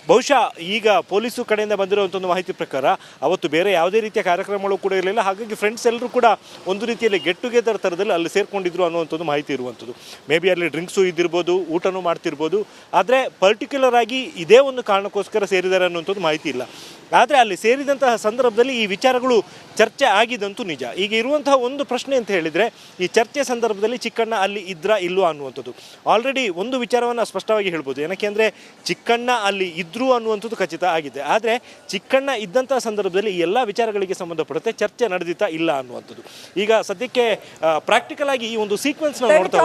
ಬಹುಶಃ ಈಗ ಪೊಲೀಸು ಕಡೆಯಿಂದ ಬಂದಿರುವಂಥ ಒಂದು ಮಾಹಿತಿ ಪ್ರಕಾರ ಅವತ್ತು ಬೇರೆ ಯಾವುದೇ ರೀತಿಯ ಕಾರ್ಯಕ್ರಮಗಳು ಕೂಡ ಇರಲಿಲ್ಲ. ಹಾಗಾಗಿ ಫ್ರೆಂಡ್ಸ್ ಎಲ್ಲರೂ ಕೂಡ ಒಂದು ರೀತಿಯಲ್ಲಿ ಗೆಟ್ ಟುಗೆದರ್ ಥರದಲ್ಲಿ ಅಲ್ಲಿ ಸೇರ್ಕೊಂಡಿದ್ರು ಅನ್ನುವಂಥದ್ದು ಮಾಹಿತಿ ಇರುವಂಥದ್ದು. ಮೇ ಬಿ ಅಲ್ಲಿ ಡ್ರಿಂಕ್ಸು ಇದ್ದಿರ್ಬೋದು, ಊಟನೂ ಮಾಡ್ತಿರ್ಬೋದು. ಆದರೆ ಪರ್ಟಿಕ್ಯುಲರ್ ಆಗಿ ಇದೇ ಒಂದು ಕಾರಣಕ್ಕೋಸ್ಕರ ಸೇರಿದ್ದಾರೆ ಅನ್ನುವಂಥದ್ದು ಮಾಹಿತಿ ಇಲ್ಲ. ಆದರೆ ಅಲ್ಲಿ ಸೇರಿದಂತಹ ಸಂದರ್ಭದಲ್ಲಿ ಈ ವಿಚಾರಗಳು ಚರ್ಚೆ ಆಗಿದಂತೂ ನಿಜ. ಈಗ ಇರುವಂತಹ ಒಂದು ಪ್ರಶ್ನೆ ಅಂತ ಹೇಳಿದರೆ, ಈ ಚರ್ಚೆ ಸಂದರ್ಭದಲ್ಲಿ ಚಿಕ್ಕಣ್ಣ ಅಲ್ಲಿ ಇದ್ರಾ ಇಲ್ವಾ ಅನ್ನುವಂಥದ್ದು. ಆಲ್ರೆಡಿ ಒಂದು ವಿಚಾರವನ್ನು ಸ್ಪಷ್ಟವಾಗಿ ಹೇಳ್ಬೋದು. ಏನಕ್ಕೆ ಅಂದರೆ ಚಿಕ್ಕಣ್ಣ ಅಲ್ಲಿ ಇದ್ದರು ಅನ್ನುವಂಥದ್ದು ಖಚಿತ ಆಗಿದೆ. ಆದರೆ ಚಿಕ್ಕಣ್ಣ ಇದ್ದಂತಹ ಸಂದರ್ಭದಲ್ಲಿ ಈ ಎಲ್ಲ ವಿಚಾರಗಳಿಗೆ ಸಂಬಂಧಪಡುತ್ತೆ ಚರ್ಚೆ ನಡೆದಿತ್ತಾ ಇಲ್ಲ ಅನ್ನುವಂಥದ್ದು. ಈಗ ಸದ್ಯಕ್ಕೆ ಪ್ರಾಕ್ಟಿಕಲ್ ಆಗಿ ಈ ಒಂದು ಸೀಕ್ವೆನ್ಸ್ ನಾವು ನೋಡ್ತಾ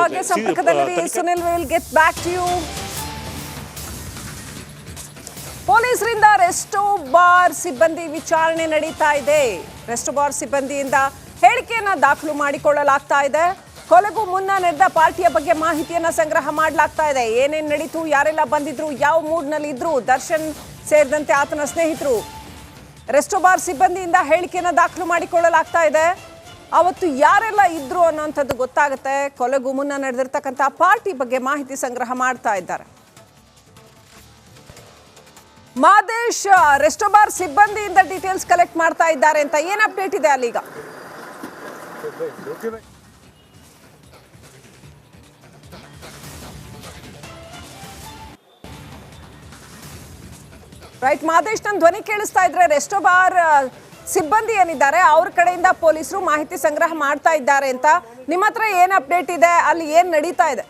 ಪೊಲೀಸರಿಂದ ರೆಸ್ಟೋ ಬಾರ್ ಸಿಬ್ಬಂದಿ ವಿಚಾರಣೆ ನಡೀತಾ ಇದೆ. ರೆಸ್ಟೋ ಬಾರ್ ಸಿಬ್ಬಂದಿಯಿಂದ ಹೇಳಿಕೆಯನ್ನ ದಾಖಲು ಮಾಡಿಕೊಳ್ಳಲಾಗ್ತಾ ಇದೆ. ಕೊಲೆಗೂ ಮುನ್ನ ನಡೆದ ಪಾರ್ಟಿಯ ಬಗ್ಗೆ ಮಾಹಿತಿಯನ್ನ ಸಂಗ್ರಹ ಮಾಡಲಾಗ್ತಾ ಇದೆ. ಏನೇನು ನಡೀತು, ಯಾರೆಲ್ಲ ಬಂದಿದ್ರು, ಯಾವ ಮೂಡ್ನಲ್ಲಿ ಇದ್ರು, ದರ್ಶನ್ ಸೇರಿದಂತೆ ಆತನ ಸ್ನೇಹಿತರು. ರೆಸ್ಟೋ ಬಾರ್ ಸಿಬ್ಬಂದಿಯಿಂದ ಹೇಳಿಕೆಯನ್ನ ದಾಖಲು ಮಾಡಿಕೊಳ್ಳಲಾಗ್ತಾ ಇದೆ. ಅವತ್ತು ಯಾರೆಲ್ಲ ಇದ್ರು ಅನ್ನೋಂಥದ್ದು ಗೊತ್ತಾಗುತ್ತೆ. ಕೊಲೆಗೂ ಮುನ್ನ ನಡೆದಿರ್ತಕ್ಕಂಥ ಪಾರ್ಟಿ ಬಗ್ಗೆ ಮಾಹಿತಿ ಸಂಗ್ರಹ ಮಾಡ್ತಾ ಇದ್ದಾರೆ. ಮಾದೇಶ್, ರೆಸ್ಟೋ ಬಾರ್ ಸಿಬ್ಬಂದಿಯಿಂದ ಡೀಟೇಲ್ಸ್ ಕಲೆಕ್ಟ್ ಮಾಡ್ತಾ ಇದ್ದಾರೆ ಅಂತ ಏನ್ ಅಪ್ಡೇಟ್ ಇದೆ ಅಲ್ಲೀಗ? ರೈಟ್ ಮಾದೇಶ್, ನನ್ನ ಧ್ವನಿ ಕೇಳಿಸ್ತಾ ಇದ್ರೆ ರೆಸ್ಟೋ ಬಾರ್ ಸಿಬ್ಬಂದಿ ಏನಿದ್ದಾರೆ ಅವ್ರ ಕಡೆಯಿಂದ ಪೊಲೀಸರು ಮಾಹಿತಿ ಸಂಗ್ರಹ ಮಾಡ್ತಾ ಇದ್ದಾರೆ ಅಂತ ನಿಮ್ಮ ಹತ್ರ ಏನ್ ಅಪ್ಡೇಟ್ ಇದೆ? ಅಲ್ಲಿ ಏನ್ ನಡೀತಾ ಇದೆ?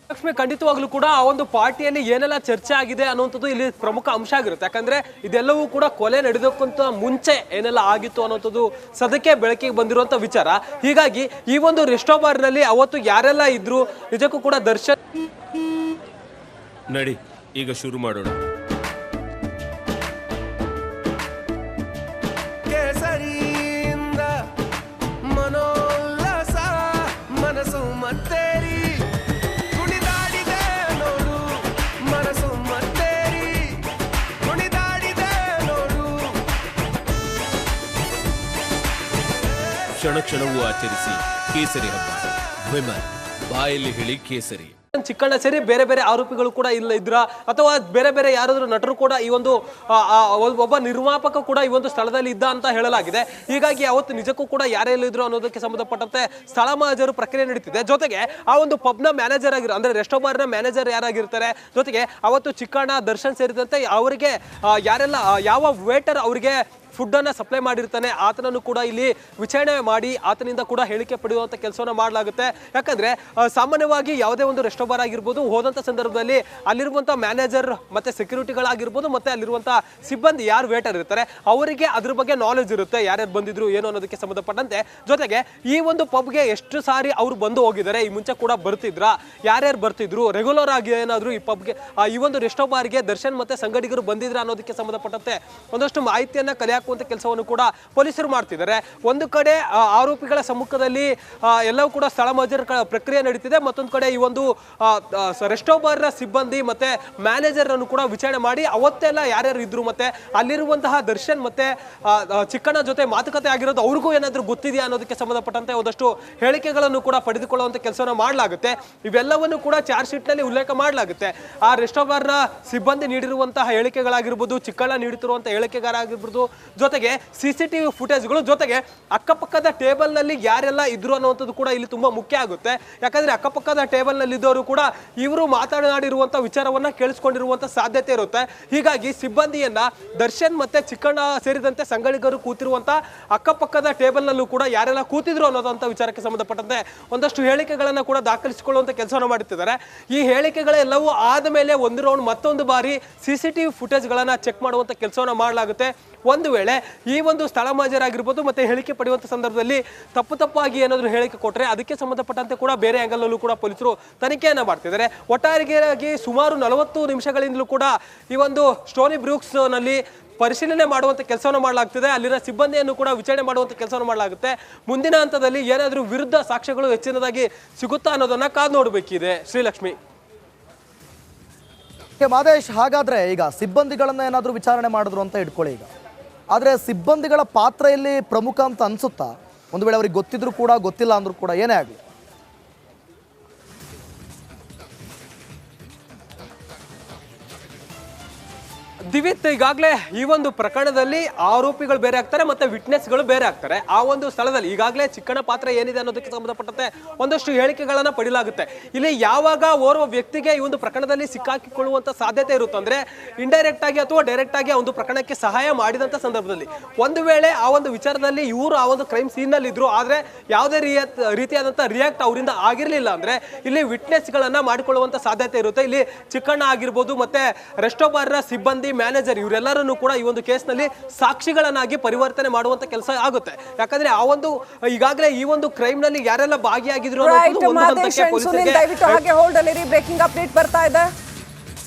ಲಕ್ಷ್ಮಿ, ಖಂಡಿತವಾಗ್ಲೂ ಕೂಡ ಆ ಒಂದು ಪಾರ್ಟಿಯಲ್ಲಿ ಏನೆಲ್ಲ ಚರ್ಚೆ ಆಗಿದೆ ಅನ್ನುವಂಥದ್ದು ಇಲ್ಲಿ ಪ್ರಮುಖ ಅಂಶ ಆಗಿರುತ್ತೆ. ಯಾಕಂದ್ರೆ ಇದೆಲ್ಲವೂ ಕೂಡ ಕೊಲೆ ನಡೆದಕ್ಕಂತ ಮುಂಚೆ ಏನೆಲ್ಲ ಆಗಿತ್ತು ಅನ್ನುವಂಥದ್ದು ಸದ್ಯಕ್ಕೆ ಬೆಳಕಿಗೆ ಬಂದಿರುವಂತ ವಿಚಾರ. ಹೀಗಾಗಿ ಈ ಒಂದು ರೆಸ್ಟೋ ಬಾರ್ ನಲ್ಲಿ ಅವತ್ತು ಯಾರೆಲ್ಲ ಇದ್ರು ನಿಜಕ್ಕೂ ಕೂಡ ದರ್ಶನ್ ನಡಿ ಈಗ ಶುರು ಮಾಡೋಣ. ಕ್ಷಣ ಕ್ಷಣವೂ ಆಚರಿಸಿ ಕೇಸರಿ ಹಬ್ಬ. ವಿಮಲ್ ಬಾಯಲ್ಲಿ ಹೇಳಿ ಕೇಸರಿ. ಚಿಕ್ಕಣ್ಣ ಸೇರಿ ಬೇರೆ ಬೇರೆ ಆರೋಪಿಗಳು ಕೂಡ ಇಲ್ಲ ಇದ್ರ ಅಥವಾ ಬೇರೆ ಬೇರೆ ಯಾರಾದ್ರೂ ನಟರು ಕೂಡ ಈ ಒಂದು ಒಬ್ಬ ನಿರ್ಮಾಪಕ ಕೂಡ ಈ ಒಂದು ಸ್ಥಳದಲ್ಲಿ ಇದ್ದ ಅಂತ ಹೇಳಲಾಗಿದೆ. ಹೀಗಾಗಿ ಅವತ್ತು ನಿಜಕ್ಕೂ ಕೂಡ ಯಾರೆಲ್ಲ ಇದ್ರು ಅನ್ನೋದಕ್ಕೆ ಸಂಬಂಧಪಟ್ಟಂತೆ ಸ್ಥಳ ಮಹಜರು ಪ್ರಕ್ರಿಯೆ ನಡೀತಿದೆ. ಜೊತೆಗೆ ಆ ಒಂದು ಪಬ್ನ ಮ್ಯಾನೇಜರ್ ಆಗಿರೋ ಅಂದ್ರೆ ರೆಸ್ಟೋ ಬಾರ್ನ ಮ್ಯಾನೇಜರ್ ಯಾರಾಗಿರ್ತಾರೆ, ಜೊತೆಗೆ ಅವತ್ತು ಚಿಕ್ಕಣ್ಣ, ದರ್ಶನ್ ಸೇರಿದಂತೆ ಅವರಿಗೆ ಯಾರೆಲ್ಲ ಯಾವ ವೇಟರ್ ಅವರಿಗೆ ಫುಡ್ ಅನ್ನ ಸಪ್ಲೈ ಮಾಡಿರ್ತಾನೆ ಆತನನ್ನು ಕೂಡ ಇಲ್ಲಿ ವಿಚಾರಣೆ ಮಾಡಿ ಆತನಿಂದ ಕೂಡ ಹೇಳಿಕೆ ಪಡೆಯುವಂತ ಕೆಲಸವನ್ನ ಮಾಡಲಾಗುತ್ತೆ. ಯಾಕಂದ್ರೆ ಸಾಮಾನ್ಯವಾಗಿ ಯಾವುದೇ ಒಂದು ರೆಸ್ಟೋ ಬಾರ್ ಆಗಿರ್ಬೋದು ಹೋದಂತ ಸಂದರ್ಭದಲ್ಲಿ ಅಲ್ಲಿರುವಂತಹ ಮ್ಯಾನೇಜರ್ ಮತ್ತೆ ಸೆಕ್ಯೂರಿಟಿಗಳಾಗಿರ್ಬೋದು ಮತ್ತೆ ಅಲ್ಲಿರುವಂತಹ ಸಿಬ್ಬಂದಿ ಯಾರು ವೇಟರ್ ಇರ್ತಾರೆ ಅವರಿಗೆ ಅದ್ರ ಬಗ್ಗೆ ನಾಲೆಜ್ ಇರುತ್ತೆ, ಯಾರ್ಯಾರು ಬಂದಿದ್ರು ಏನು ಅನ್ನೋದಕ್ಕೆ ಸಂಬಂಧಪಟ್ಟಂತೆ. ಜೊತೆಗೆ ಈ ಒಂದು ಪಬ್ಗೆ ಎಷ್ಟು ಸಾರಿ ಅವರು ಬಂದು ಹೋಗಿದ್ದಾರೆ, ಈ ಮುಂಚೆ ಕೂಡ ಬರ್ತಿದ್ರ, ಯಾರ್ಯಾರು ಬರ್ತಿದ್ರು, ರೆಗ್ಯುಲರ್ ಆಗಿ ಏನಾದ್ರು ಈ ಪಬ್ಗೆ ಈ ಒಂದು ರೆಸ್ಟೋ ಬಾರ್ಗೆ ದರ್ಶನ್ ಮತ್ತೆ ಸಂಗಡಿಗರು ಬಂದಿದ್ರ ಅನ್ನೋದಕ್ಕೆ ಸಂಬಂಧಪಟ್ಟಂತೆ ಒಂದಷ್ಟು ಮಾಹಿತಿಯನ್ನ ಕಲೆ ಹಾಕುವಂತ ಕೆಲಸವನ್ನು ಕೂಡ ಪೊಲೀಸರು ಮಾಡ್ತಿದ್ದಾರೆ. ಒಂದು ಕಡೆ ಆರೋಪಿಗಳ ಸಮ್ಮುಖದಲ್ಲಿ ಎಲ್ಲವೂ ಕೂಡ ಸ್ಥಳ ಮಹಜರ್ ಪ್ರಕ್ರಿಯೆ ನಡೀತಿದೆ. ಮತ್ತೊಂದು ಕಡೆ ಈ ಒಂದು ರೆಸ್ಟೋ ಬಾರ್ ಸಿಬ್ಬಂದಿ ಮತ್ತೆ ಮ್ಯಾನೇಜರ್ ಅನ್ನು ಕೂಡ ವಿಚಾರಣೆ ಮಾಡಿ ಅವತ್ತೆಲ್ಲ ಯಾರ್ಯಾರು ಇದ್ರು ಮತ್ತೆ ಅಲ್ಲಿರುವಂತಹ ದರ್ಶನ್ ಮತ್ತೆ ಚಿಕ್ಕಣ್ಣ ಜೊತೆ ಮಾತುಕತೆ ಆಗಿರೋದು ಅವ್ರಿಗೂ ಏನಾದ್ರೂ ಗೊತ್ತಿದೆಯಾ ಅನ್ನೋದಕ್ಕೆ ಸಂಬಂಧಪಟ್ಟಂತೆ ಒಂದಷ್ಟು ಹೇಳಿಕೆಗಳನ್ನು ಕೂಡ ಪಡೆದುಕೊಳ್ಳುವಂತ ಕೆಲಸವನ್ನು ಮಾಡಲಾಗುತ್ತೆ. ಇವೆಲ್ಲವನ್ನು ಕೂಡ ಚಾರ್ಜ್ ಶೀಟ್ ನಲ್ಲಿ ಉಲ್ಲೇಖ ಮಾಡಲಾಗುತ್ತೆ. ಆ ರೆಸ್ಟೋ ಬಾರ್ನ ಸಿಬ್ಬಂದಿ ನೀಡಿರುವಂತಹ ಹೇಳಿಕೆಗಳಾಗಿರ್ಬೋದು, ಚಿಕ್ಕಣ್ಣ ನೀಡುತ್ತಿರುವಂತಹ ಹೇಳಿಕೆಗಾರಾಗಿರ್ಬೋದು, ಜೊತೆಗೆ ಸಿಸಿಟಿವಿ ಫುಟೇಜ್ಗಳು, ಜೊತೆಗೆ ಅಕ್ಕಪಕ್ಕದ ಟೇಬಲ್ ನಲ್ಲಿ ಯಾರೆಲ್ಲ ಇದ್ರು ಅನ್ನುವಂಥದ್ದು ಕೂಡ ಇಲ್ಲಿ ತುಂಬಾ ಮುಖ್ಯ ಆಗುತ್ತೆ. ಯಾಕಂದ್ರೆ ಅಕ್ಕಪಕ್ಕದ ಟೇಬಲ್ ನಲ್ಲಿ ಇದ್ದವರು ಕೂಡ ಇವರು ಮಾತನಾಡಿರುವಂತಹ ವಿಚಾರವನ್ನ ಕೇಳಿಸ್ಕೊಂಡಿರುವಂತ ಸಾಧ್ಯತೆ ಇರುತ್ತೆ. ಹೀಗಾಗಿ ಸಿಬ್ಬಂದಿಯನ್ನ ದರ್ಶನ್ ಮತ್ತೆ ಚಿಕ್ಕಣ್ಣ ಸೇರಿದಂತೆ ಸಂಗಡಿಗರು ಕೂತಿರುವಂತ ಅಕ್ಕಪಕ್ಕದ ಟೇಬಲ್ ನಲ್ಲೂ ಕೂಡ ಯಾರೆಲ್ಲ ಕೂತಿದ್ರು ಅನ್ನೋದಂತ ವಿಚಾರಕ್ಕೆ ಸಂಬಂಧಪಟ್ಟಂತೆ ಒಂದಷ್ಟು ಹೇಳಿಕೆಗಳನ್ನ ಕೂಡ ದಾಖಲಿಸಿಕೊಳ್ಳುವಂತ ಕೆಲಸವನ್ನು ಮಾಡುತ್ತಿದ್ದಾರೆ. ಈ ಹೇಳಿಕೆಗಳೆಲ್ಲವೂ ಆದ ಮೇಲೆ ಒಂದು ರೌಂಡ್ ಮತ್ತೊಂದು ಬಾರಿ ಸಿಸಿಟಿವಿ ಫುಟೇಜ್ ಗಳನ್ನ ಚೆಕ್ ಮಾಡುವಂತ ಕೆಲಸವನ್ನ ಮಾಡಲಾಗುತ್ತೆ. ಒಂದು ವೇಳೆ ಈ ಒಂದು ಸ್ಥಳ ಮಹಜರಾಗಿರ್ಬೋದು ಮತ್ತೆ ಹೇಳಿಕೆ ಪಡೆಯುವಂತ ಸಂದರ್ಭದಲ್ಲಿ ತಪ್ಪಾಗಿ ಏನಾದರೂ ಹೇಳಿಕೆ ಕೊಟ್ಟರೆ ಅದಕ್ಕೆ ಸಂಬಂಧಪಟ್ಟಂತೆ ಕೂಡ ಬೇರೆ ಆಂಗಲ್ ನಲ್ಲೂ ಕೂಡ ಪೊಲೀಸರು ತನಿಖೆಯನ್ನ ಮಾಡ್ತಿದ್ದಾರೆ. ಒಟ್ಟಾರೆಯಾಗಿ ಸುಮಾರು 40 ನಿಮಿಷಗಳಿಂದಲೂ ಕೂಡ ಈ ಒಂದು ಸ್ಟೋನಿ ಬ್ರೂಕ್ಸ್ ನಲ್ಲಿ ಪರಿಶೀಲನೆ ಮಾಡುವಂತ ಕೆಲಸವನ್ನು ಮಾಡಲಾಗ್ತಿದೆ. ಅಲ್ಲಿನ ಸಿಬ್ಬಂದಿಯನ್ನು ಕೂಡ ವಿಚಾರಣೆ ಮಾಡುವಂತ ಕೆಲಸವನ್ನು ಮಾಡಲಾಗುತ್ತೆ. ಮುಂದಿನ ಹಂತದಲ್ಲಿ ಏನಾದರೂ ವಿರುದ್ಧ ಸಾಕ್ಷ್ಯಗಳು ಹೆಚ್ಚಿನದಾಗಿ ಸಿಗುತ್ತಾ ಅನ್ನೋದನ್ನ ಕಾದು ನೋಡಬೇಕಿದೆ. ಶ್ರೀಲಕ್ಷ್ಮಿ. ಮಾದೇಶ್, ಹಾಗಾದ್ರೆ ಈಗ ಸಿಬ್ಬಂದಿಗಳನ್ನ ಏನಾದರೂ ವಿಚಾರಣೆ ಮಾಡಿದ್ರು ಅಂತ ಇಟ್ಕೊಳ್ಳಿ. ಈಗ ಆದರೆ ಸಿಬ್ಬಂದಿಗಳ ಪಾತ್ರ ಇಲ್ಲಿ ಪ್ರಮುಖ ಅಂತ ಅನ್ಸುತ್ತಾ? ಒಂದು ವೇಳೆ ಅವ್ರಿಗೆ ಗೊತ್ತಿದ್ರು ಕೂಡ ಗೊತ್ತಿಲ್ಲ ಅಂದ್ರೂ ಕೂಡ ಏನೇ ಆಗಲಿ ದಿವಿತ್, ಈಗಾಗಲೇ ಈ ಒಂದು ಪ್ರಕರಣದಲ್ಲಿ ಆರೋಪಿಗಳು ಬೇರೆ ಆಗ್ತಾರೆ ಮತ್ತೆ ವಿಟ್ನೆಸ್ಗಳು ಬೇರೆ ಆಗ್ತಾರೆ. ಆ ಒಂದು ಸ್ಥಳದಲ್ಲಿ ಈಗಾಗಲೇ ಚಿಕ್ಕಣ್ಣ ಪಾತ್ರ ಏನಿದೆ ಅನ್ನೋದಕ್ಕೆ ಸಂಬಂಧಪಟ್ಟಂತೆ ಒಂದಷ್ಟು ಹೇಳಿಕೆಗಳನ್ನ ಪಡೆಯಲಾಗುತ್ತೆ. ಇಲ್ಲಿ ಯಾವಾಗ ಓರ್ವ ವ್ಯಕ್ತಿಗೆ ಈ ಒಂದು ಪ್ರಕರಣದಲ್ಲಿ ಸಿಕ್ಕಾಕಿಕೊಳ್ಳುವಂತ ಸಾಧ್ಯತೆ ಇರುತ್ತೆ ಅಂದ್ರೆ ಇಂಡೈರೆಕ್ಟ್ ಆಗಿ ಅಥವಾ ಡೈರೆಕ್ಟ್ ಆಗಿ ಆ ಒಂದು ಪ್ರಕರಣಕ್ಕೆ ಸಹಾಯ ಮಾಡಿದಂತ ಸಂದರ್ಭದಲ್ಲಿ ಒಂದು ವೇಳೆ ಆ ಒಂದು ವಿಚಾರದಲ್ಲಿ ಇವರು ಆ ಒಂದು ಕ್ರೈಮ್ ಸೀನ್ ನಲ್ಲಿ ಇದ್ರು, ಆದ್ರೆ ಯಾವುದೇ ರೀತಿಯಾದಂತಹ ರಿಯಾಕ್ಟ್ ಅವರಿಂದ ಆಗಿರ್ಲಿಲ್ಲ ಅಂದ್ರೆ ಇಲ್ಲಿ ವಿಟ್ನೆಸ್ ಗಳನ್ನ ಮಾಡಿಕೊಳ್ಳುವಂತ ಸಾಧ್ಯತೆ ಇರುತ್ತೆ. ಇಲ್ಲಿ ಚಿಕ್ಕಣ್ಣ ಆಗಿರ್ಬೋದು ಮತ್ತೆ ರೆಸ್ಟೋಬಾರ್ ನ ಸಿಬ್ಬಂದಿ, ಮ್ಯಾನೇಜರ್ ಇವರೆಲ್ಲರನ್ನು ಕೂಡ ಈ ಒಂದು ಕೇಸ್ನಲ್ಲಿ ಸಾಕ್ಷಿಗಳನ್ನಾಗಿ ಪರಿವರ್ತನೆ ಮಾಡುವಂತ ಕೆಲಸ ಆಗುತ್ತೆ. ಯಾಕಂದ್ರೆ ಆ ಒಂದು ಈಗಾಗಲೇ ಈ ಒಂದು ಕ್ರೈಮ್ ನಲ್ಲಿ ಯಾರೆಲ್ಲ ಭಾಗಿಯಾಗಿದ್ರು ದಯವಿಟ್ಟು ಹಾಗೆ ಹೋಲ್ಡ್ ಅಲ್ಲಿ ಬ್ರೇಕಿಂಗ್ ಅಪ್ಡೇಟ್ ಬರ್ತಾ ಇದೆ.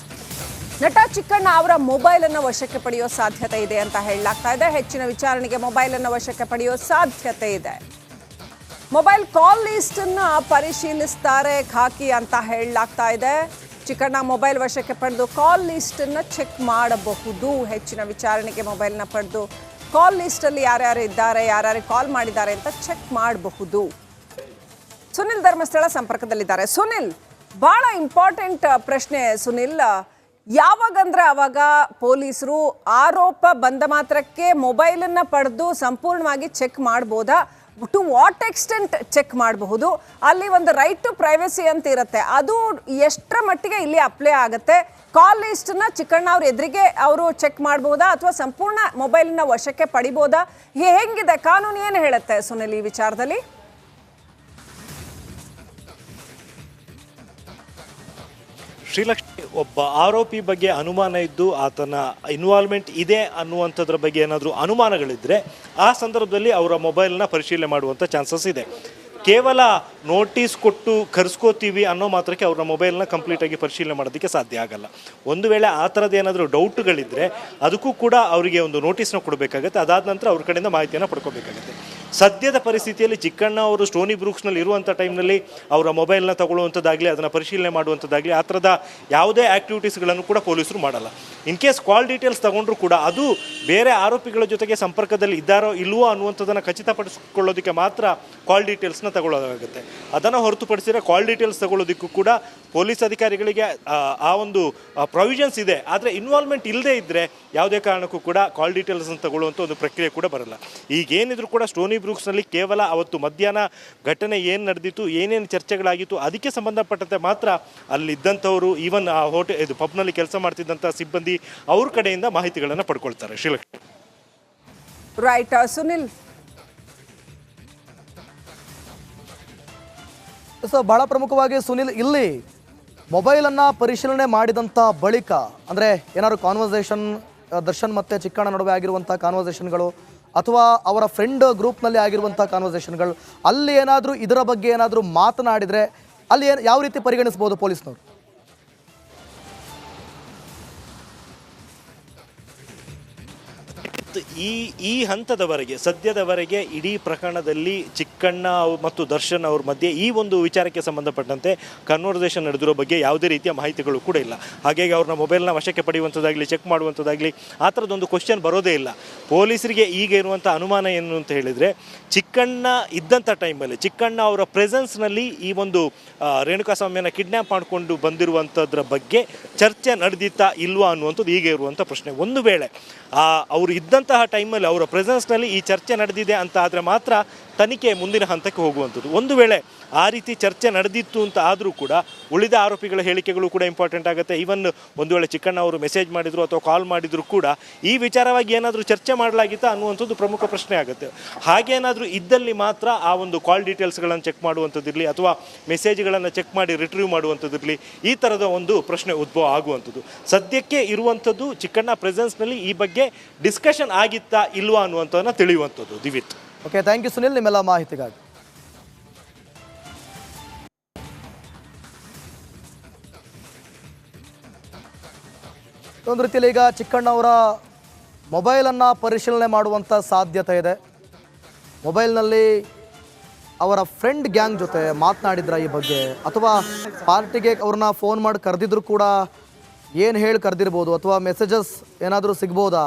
ನಟ ಚಿಕ್ಕಣ್ಣ ಅವರ ಮೊಬೈಲ್ ಅನ್ನು ವಶಕ್ಕೆ ಪಡೆಯೋ ಸಾಧ್ಯತೆ ಇದೆ ಅಂತ ಹೇಳಲಾಗ್ತಾ ಇದೆ. ಹೆಚ್ಚಿನ ವಿಚಾರಣೆಗೆ ಮೊಬೈಲ್ ಅನ್ನು ವಶಕ್ಕೆ ಪಡೆಯೋ ಸಾಧ್ಯತೆ ಇದೆ. ಮೊಬೈಲ್ ಕಾಲ್ ಲಿಸ್ಟ್ ಅನ್ನ ಪರಿಶೀಲಿಸ್ತಾರೆ ಖಾಕಿ ಅಂತ ಹೇಳಲಾಗ್ತಾ ಇದೆ. ಚಿಕ್ಕಣ್ಣ ಮೊಬೈಲ್ ವಶಕ್ಕೆ ಪಡೆದು ಕಾಲ್ ಲಿಸ್ಟ್ ಅನ್ನ ಚೆಕ್ ಮಾಡಬಹುದು. ಹೆಚ್ಚಿನ ವಿಚಾರಣೆಗೆ ಮೊಬೈಲ್ನ ಪಡೆದು ಕಾಲ್ ಲಿಸ್ಟ್ ಅಲ್ಲಿ ಯಾರ್ಯಾರು ಇದ್ದಾರೆ, ಯಾರ್ಯಾರು ಕಾಲ್ ಮಾಡಿದ್ದಾರೆ ಅಂತ ಚೆಕ್ ಮಾಡಬಹುದು. ಸುನಿಲ್ ಧರ್ಮಸ್ಥಳ ಸಂಪರ್ಕದಲ್ಲಿದ್ದಾರೆ. ಸುನಿಲ್, ಬಹಳ ಇಂಪಾರ್ಟೆಂಟ್ ಪ್ರಶ್ನೆ ಸುನಿಲ್. ಯಾವಾಗಂದ್ರೆ ಅವಾಗ ಪೊಲೀಸರು ಆರೋಪ ಬಂದ ಮಾತ್ರಕ್ಕೆ ಮೊಬೈಲನ್ನ ಪಡೆದು ಸಂಪೂರ್ಣವಾಗಿ ಚೆಕ್ ಮಾಡ್ಬೋದಾ? ಟು ವಾಟ್ ಎಕ್ಸ್ಟೆಂಟ್ ಚೆಕ್ ಮಾಡಬಹುದು? ಅಲ್ಲಿ ಒಂದು ರೈಟ್ ಟು ಪ್ರೈವಸಿ ಅಂತ ಇರುತ್ತೆ, ಅದು ಎಷ್ಟರ ಮಟ್ಟಿಗೆ ಇಲ್ಲಿ ಅಪ್ಲೈ ಆಗುತ್ತೆ? ಕಾಲ್ ಲಿಸ್ಟ್ನ ಚಿಕ್ಕಣ್ಣ ಅವ್ರ ಎದುರಿಗೆ ಅವರು ಚೆಕ್ ಮಾಡಬಹುದಾ ಅಥವಾ ಸಂಪೂರ್ಣ ಮೊಬೈಲ್ನ ವಶಕ್ಕೆ ಪಡಿಬೋದಾ? ಹೆಂಗಿದೆ ಕಾನೂನು, ಏನು ಹೇಳುತ್ತೆ ಸುನಿಲ್ ಈ ವಿಚಾರದಲ್ಲಿ? ಶ್ರೀಲಕ್ಷ್ಮಿ, ಒಬ್ಬ ಆರೋಪಿ ಬಗ್ಗೆ ಅನುಮಾನ ಇದ್ದು ಆತನ ಇನ್ವಾಲ್ವ್ಮೆಂಟ್ ಇದೆ ಅನ್ನುವಂಥದ್ರ ಬಗ್ಗೆ ಏನಾದರೂ ಅನುಮಾನಗಳಿದ್ದರೆ ಆ ಸಂದರ್ಭದಲ್ಲಿ ಅವರ ಮೊಬೈಲ್ನ ಪರಿಶೀಲನೆ ಮಾಡುವಂಥ ಚಾನ್ಸಸ್ ಇದೆ. ಕೇವಲ ನೋಟಿಸ್ ಕೊಟ್ಟು ಕರೆಸ್ಕೋತೀವಿ ಅನ್ನೋ ಮಾತ್ರಕ್ಕೆ ಅವ್ರ ಮೊಬೈಲ್ನ ಕಂಪ್ಲೀಟಾಗಿ ಪರಿಶೀಲನೆ ಮಾಡೋದಕ್ಕೆ ಸಾಧ್ಯ ಆಗಲ್ಲ. ಒಂದು ವೇಳೆ ಆ ಥರದ್ದು ಏನಾದರೂ ಡೌಟ್ಗಳಿದ್ದರೆ ಅದಕ್ಕೂ ಕೂಡ ಅವರಿಗೆ ಒಂದು ನೋಟಿಸ್ನ ಕೊಡಬೇಕಾಗತ್ತೆ. ಅದಾದ ನಂತರ ಅವ್ರ ಕಡೆಯಿಂದ ಮಾಹಿತಿಯನ್ನು ಪಡ್ಕೋಬೇಕಾಗತ್ತೆ. ಸದ್ಯದ ಪರಿಸ್ಥಿತಿಯಲ್ಲಿ ಚಿಕ್ಕಣ್ಣ ಅವರು ಸ್ಟೋನಿ ಬ್ರೂಕ್ಸ್ನಲ್ಲಿ ಇರುವಂಥ ಟೈಮ್ನಲ್ಲಿ ಅವರ ಮೊಬೈಲ್ನ ತಗೊಳ್ಳುವಂಥದ್ದಾಗಲಿ ಅದನ್ನು ಪರಿಶೀಲನೆ ಮಾಡುವಂಥದ್ದಾಗಲಿ ಆ ಥರದ ಯಾವುದೇ ಆ್ಯಕ್ಟಿವಿಟೀಸ್ಗಳನ್ನು ಕೂಡ ಪೊಲೀಸರು ಮಾಡಲ್ಲ. ಇನ್ ಕೇಸ್ ಕಾಲ್ ಡೀಟೇಲ್ಸ್ ತಗೊಂಡ್ರೂ ಕೂಡ ಅದು ಬೇರೆ ಆರೋಪಿಗಳ ಜೊತೆಗೆ ಸಂಪರ್ಕದಲ್ಲಿ ಇದ್ದಾರೋ ಇಲ್ವೋ ಅನ್ನುವಂಥದ್ದನ್ನು ಖಚಿತಪಡಿಸಿಕೊಳ್ಳೋದಕ್ಕೆ ಮಾತ್ರ ಕಾಲ್ ಡೀಟೇಲ್ಸ್ನ ತಗೊಳ್ಳೋದಾಗುತ್ತೆ. ಅದನ್ನು ಹೊರತುಪಡಿಸಿದರೆ ಕಾಲ್ ಡೀಟೇಲ್ಸ್ ತಗೊಳ್ಳೋದಕ್ಕೂ ಕೂಡ ಪೊಲೀಸ್ ಅಧಿಕಾರಿಗಳಿಗೆ ಆ ಒಂದು ಪ್ರೊವಿಷನ್ಸ್ ಇದೆ. ಆದರೆ ಇನ್ವಾಲ್ವ್ಮೆಂಟ್ ಇಲ್ಲದೇ ಇದ್ದರೆ ಯಾವುದೇ ಕಾರಣಕ್ಕೂ ಕೂಡ ಕಾಲ್ ಡೀಟೇಲ್ಸನ್ನು ತಗೊಳ್ಳುವಂಥ ಒಂದು ಪ್ರಕ್ರಿಯೆ ಕೂಡ ಬರಲ್ಲ. ಈಗೇನಿದ್ರು ಕೂಡ ಸ್ಟೋನಿ ಬ್ರೂಕ್ಸ್ನಲ್ಲಿ ಕೇವಲ ಅವತ್ತು ಮಧ್ಯಾಹ್ನ ಘಟನೆ ಏನು ನಡೆದಿತ್ತು, ಏನೇನು ಚರ್ಚೆಗಳಾಗಿತ್ತು ಅದಕ್ಕೆ ಸಂಬಂಧಪಟ್ಟಂತೆ ಮಾತ್ರ ಅಲ್ಲಿದ್ದಂಥವರು, ಈವನ್ ಆ ಇದು ಪಬ್ನಲ್ಲಿ ಕೆಲಸ ಮಾಡ್ತಿದ್ದಂಥ ಸಿಬ್ಬಂದಿ ಅವ್ರ ಕಡೆಯಿಂದ ಮಾಹಿತಿಗಳನ್ನು ಪಡ್ಕೊಳ್ತಾರೆ. ಶ್ರೀಲಕ್ಷ್ಮಿ, ರೈಟ್. ಸುನಿಲ್, ಸೊ ಬಹಳ ಪ್ರಮುಖವಾಗಿ ಸುನಿಲ್, ಇಲ್ಲಿ ಮೊಬೈಲನ್ನು ಪರಿಶೀಲನೆ ಮಾಡಿದಂಥ ಬಳಿಕ ಅಂದರೆ ಏನಾದ್ರು ಕಾನ್ವರ್ಸೇಷನ್ ದರ್ಶನ್ ಮತ್ತು ಚಿಕ್ಕಣ್ಣ ನಡುವೆ ಆಗಿರುವಂಥ ಕಾನ್ವರ್ಸೇಷನ್ಗಳು ಅಥವಾ ಅವರ ಫ್ರೆಂಡ್ ಗ್ರೂಪ್ನಲ್ಲಿ ಆಗಿರುವಂಥ ಕಾನ್ವರ್ಸೇಷನ್ಗಳು, ಅಲ್ಲಿ ಏನಾದರೂ ಇದರ ಬಗ್ಗೆ ಏನಾದರೂ ಮಾತನಾಡಿದರೆ ಅಲ್ಲಿ ಯಾವ ರೀತಿ ಪರಿಗಣಿಸ್ಬೋದು ಪೊಲೀಸ್ನವರು? ಈ ಹಂತದವರೆಗೆ ಸದ್ಯದವರೆಗೆ ಇಡೀ ಪ್ರಕರಣದಲ್ಲಿ ಚಿಕ್ಕಣ್ಣ ಮತ್ತು ದರ್ಶನ್ ಅವ್ರ ಮಧ್ಯೆ ಈ ಒಂದು ವಿಚಾರಕ್ಕೆ ಸಂಬಂಧಪಟ್ಟಂತೆ ಕನ್ವರ್ಸೇಷನ್ ನಡೆದಿರೋ ಬಗ್ಗೆ ಯಾವುದೇ ರೀತಿಯ ಮಾಹಿತಿಗಳು ಕೂಡ ಇಲ್ಲ. ಹಾಗಾಗಿ ಅವ್ರನ್ನ ಮೊಬೈಲ್ನ ವಶಕ್ಕೆ ಪಡೆಯುವಂಥದ್ದಾಗಲಿ ಚೆಕ್ ಮಾಡುವಂಥದ್ದಾಗಲಿ ಆ ಥರದೊಂದು ಕ್ವಶನ್ ಬರೋದೇ ಇಲ್ಲ. ಪೊಲೀಸರಿಗೆ ಈಗ ಇರುವಂಥ ಅನುಮಾನ ಏನು ಅಂತ ಹೇಳಿದರೆ, ಚಿಕ್ಕಣ್ಣ ಇದ್ದಂಥ ಟೈಮಲ್ಲಿ ಚಿಕ್ಕಣ್ಣ ಅವರ ಪ್ರೆಸೆನ್ಸ್ನಲ್ಲಿ ಈ ಒಂದು ರೇಣುಕಾಸ್ವಾಮಿಯನ್ನು ಕಿಡ್ನ್ಯಾಪ್ ಮಾಡಿಕೊಂಡು ಬಂದಿರುವಂಥದ್ರ ಬಗ್ಗೆ ಚರ್ಚೆ ನಡೆದಿತ್ತಾ ಇಲ್ವಾ ಅನ್ನುವಂಥದ್ದು ಈಗ ಇರುವಂಥ ಪ್ರಶ್ನೆ. ಒಂದು ವೇಳೆ ಅವರು ಇದ್ದಂತಹ ಟೈಮಲ್ಲಿ ಅವರ ಪ್ರೆಸೆನ್ಸ್ನಲ್ಲಿ ಈ ಚರ್ಚೆ ನಡೆದಿದೆ ಅಂತ ಆದರೆ ಮಾತ್ರ ತನಿಖೆ ಮುಂದಿನ ಹಂತಕ್ಕೆ ಹೋಗುವಂಥದ್ದು. ಒಂದು ವೇಳೆ ಆ ರೀತಿ ಚರ್ಚೆ ನಡೆದಿತ್ತು ಅಂತ ಆದರೂ ಕೂಡ ಉಳಿದ ಆರೋಪಿಗಳ ಹೇಳಿಕೆಗಳು ಕೂಡ ಇಂಪಾರ್ಟೆಂಟ್ ಆಗುತ್ತೆ. ಈವನ್ ಒಂದು ವೇಳೆ ಚಿಕ್ಕಣ್ಣ ಅವರು ಮೆಸೇಜ್ ಮಾಡಿದ್ರು ಅಥವಾ ಕಾಲ್ ಮಾಡಿದ್ರು ಕೂಡ ಈ ವಿಚಾರವಾಗಿ ಏನಾದರೂ ಚರ್ಚೆ ಮಾಡಲಾಗಿತ್ತಾ ಅನ್ನುವಂಥದ್ದು ಪ್ರಮುಖ ಪ್ರಶ್ನೆ ಆಗುತ್ತೆ. ಹಾಗೇನಾದರೂ ಇದ್ದಲ್ಲಿ ಮಾತ್ರ ಆ ಒಂದು ಕಾಲ್ ಡೀಟೇಲ್ಸ್ಗಳನ್ನು ಚೆಕ್ ಮಾಡುವಂಥದ್ದಿರಲಿ ಅಥವಾ ಮೆಸೇಜ್ಗಳನ್ನು ಚೆಕ್ ಮಾಡಿ ರಿಟ್ರೀವ್ ಮಾಡುವಂಥದ್ದಿರಲಿ, ಈ ಥರದ ಒಂದು ಪ್ರಶ್ನೆ ಉದ್ಭವ ಆಗುವಂಥದ್ದು. ಸದ್ಯಕ್ಕೆ ಇರುವಂಥದ್ದು ಚಿಕ್ಕಣ್ಣ ಪ್ರೆಸೆನ್ಸ್ನಲ್ಲಿ ಈ ಬಗ್ಗೆ ಡಿಸ್ಕಷನ್ ಆಗಿತ್ತಾ ಇಲ್ವಾ ಅನ್ನುವಂಥದ್ದನ್ನು ತಿಳಿಯುವಂಥದ್ದು. ದಿವಿತ್, ಓಕೆ, ಥ್ಯಾಂಕ್ ಯು ಸುನಿಲ್ ನಿಮ್ಮೆಲ್ಲ ಮಾಹಿತಿಗಾಗಿ. ಒಂದು ರೀತಿಯಲ್ಲಿ ಈಗ ಚಿಕ್ಕಣ್ಣವರ ಮೊಬೈಲನ್ನು ಪರಿಶೀಲನೆ ಮಾಡುವಂಥ ಸಾಧ್ಯತೆ ಇದೆ. ಮೊಬೈಲ್ನಲ್ಲಿ ಅವರ ಫ್ರೆಂಡ್ ಗ್ಯಾಂಗ್ ಜೊತೆ ಮಾತನಾಡಿದ್ರ ಈ ಬಗ್ಗೆ, ಅಥವಾ ಪಾರ್ಟಿಗೆ ಅವ್ರನ್ನ ಫೋನ್ ಮಾಡಿ ಕರೆದಿದ್ರು ಕೂಡ ಏನು ಹೇಳಿ ಕರೆದಿರ್ಬೋದು, ಅಥವಾ ಮೆಸೇಜಸ್ ಏನಾದರೂ ಸಿಗ್ಬೋದಾ,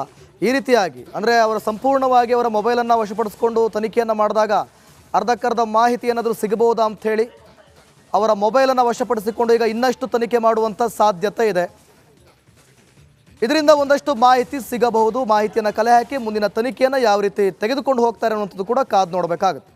ಈ ರೀತಿಯಾಗಿ ಅಂದರೆ ಅವರ ಸಂಪೂರ್ಣವಾಗಿ ಅವರ ಮೊಬೈಲನ್ನು ವಶಪಡಿಸ್ಕೊಂಡು ತನಿಖೆಯನ್ನು ಮಾಡಿದಾಗ ಅರ್ಧಕ್ಕರ್ಧ ಮಾಹಿತಿ ಏನಾದರೂ ಸಿಗಬಹುದಾ ಅಂಥೇಳಿ ಅವರ ಮೊಬೈಲನ್ನು ವಶಪಡಿಸಿಕೊಂಡು ಈಗ ಇನ್ನಷ್ಟು ತನಿಖೆ ಮಾಡುವಂಥ ಸಾಧ್ಯತೆ ಇದೆ. ಇದರಿಂದ ಒಂದಷ್ಟು ಮಾಹಿತಿ ಸಿಗಬಹುದು. ಮಾಹಿತಿಯನ್ನು ಕಲೆ ಹಾಕಿ ಮುಂದಿನ ತನಿಖೆಯನ್ನು ಯಾವ ರೀತಿ ತೆಗೆದುಕೊಂಡು ಹೋಗ್ತಾರೆ ಅನ್ನುವಂಥದ್ದು ಕೂಡ ಕಾದು ನೋಡಬೇಕಾಗುತ್ತೆ.